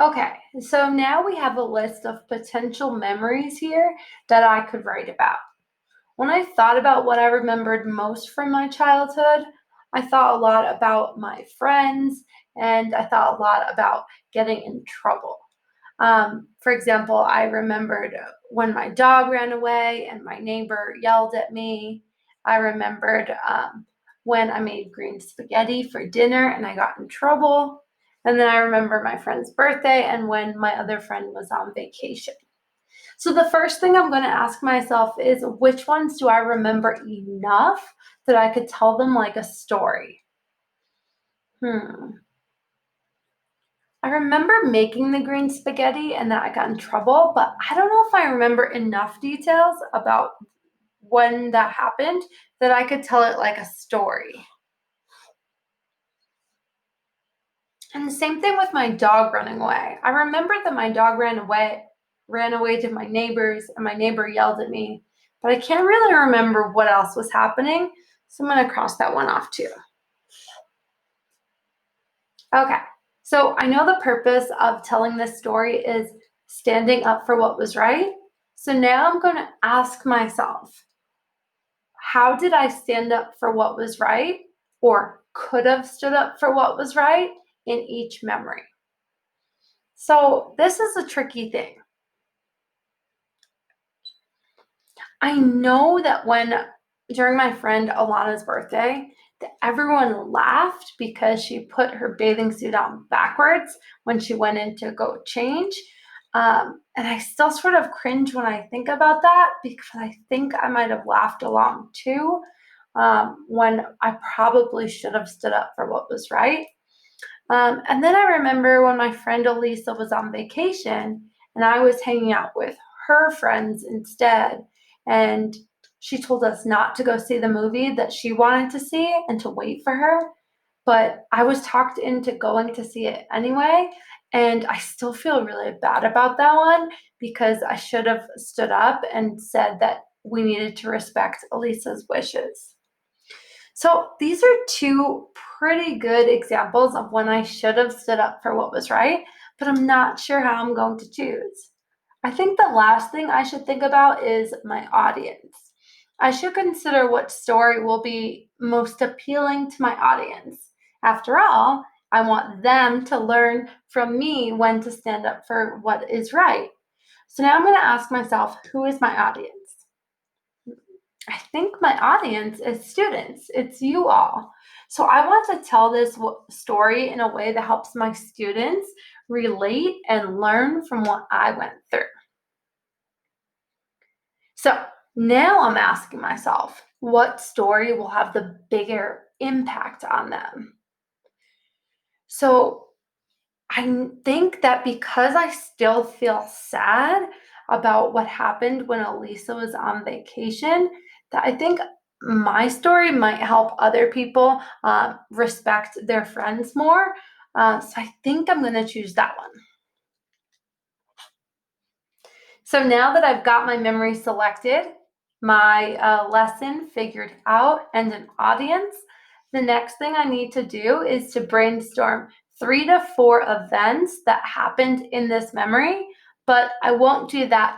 Okay, so now we have a list of potential memories here that I could write about. When I thought about what I remembered most from my childhood, I thought a lot about my friends and I thought a lot about getting in trouble. For example, I remembered when my dog ran away and my neighbor yelled at me. I remembered when I made green spaghetti for dinner and I got in trouble. And then I remember my friend's birthday and when my other friend was on vacation. So the first thing I'm going to ask myself is which ones do I remember enough that I could tell them like a story? Hmm. I remember making the green spaghetti and that I got in trouble, but I don't know if I remember enough details about when that happened that I could tell it like a story. And the same thing with my dog running away. I remember that my dog ran away to my neighbors and my neighbor yelled at me, but I can't really remember what else was happening. So I'm going to cross that one off too. Okay. So I know the purpose of telling this story is standing up for what was right. So now I'm going to ask myself, how did I stand up for what was right or could have stood up for what was right in each memory? So this is a tricky thing. I know that during my friend Alana's birthday, that everyone laughed because she put her bathing suit on backwards when she went in to go change. And I still sort of cringe when I think about that because I think I might have laughed along too, when I probably should have stood up for what was right. And then I remember when my friend Elisa was on vacation and I was hanging out with her friends instead. And she told us not to go see the movie that she wanted to see and to wait for her. But I was talked into going to see it anyway. And I still feel really bad about that one because I should have stood up and said that we needed to respect Elisa's wishes. So these are two pretty good examples of when I should have stood up for what was right, but I'm not sure how I'm going to choose. I think the last thing I should think about is my audience. I should consider what story will be most appealing to my audience. After all, I want them to learn from me when to stand up for what is right. So now I'm going to ask myself, who is my audience? I think my audience is students. It's you all. So I want to tell this story in a way that helps my students relate and learn from what I went through. So now I'm asking myself, what story will have the bigger impact on them? So I think that because I still feel sad about what happened when Elisa was on vacation, that I think my story might help other people respect their friends more. So I think I'm going to choose that one. So now that I've got my memory selected, my lesson figured out, and an audience, the next thing I need to do is to brainstorm 3 to 4 events that happened in this memory, but I won't do that just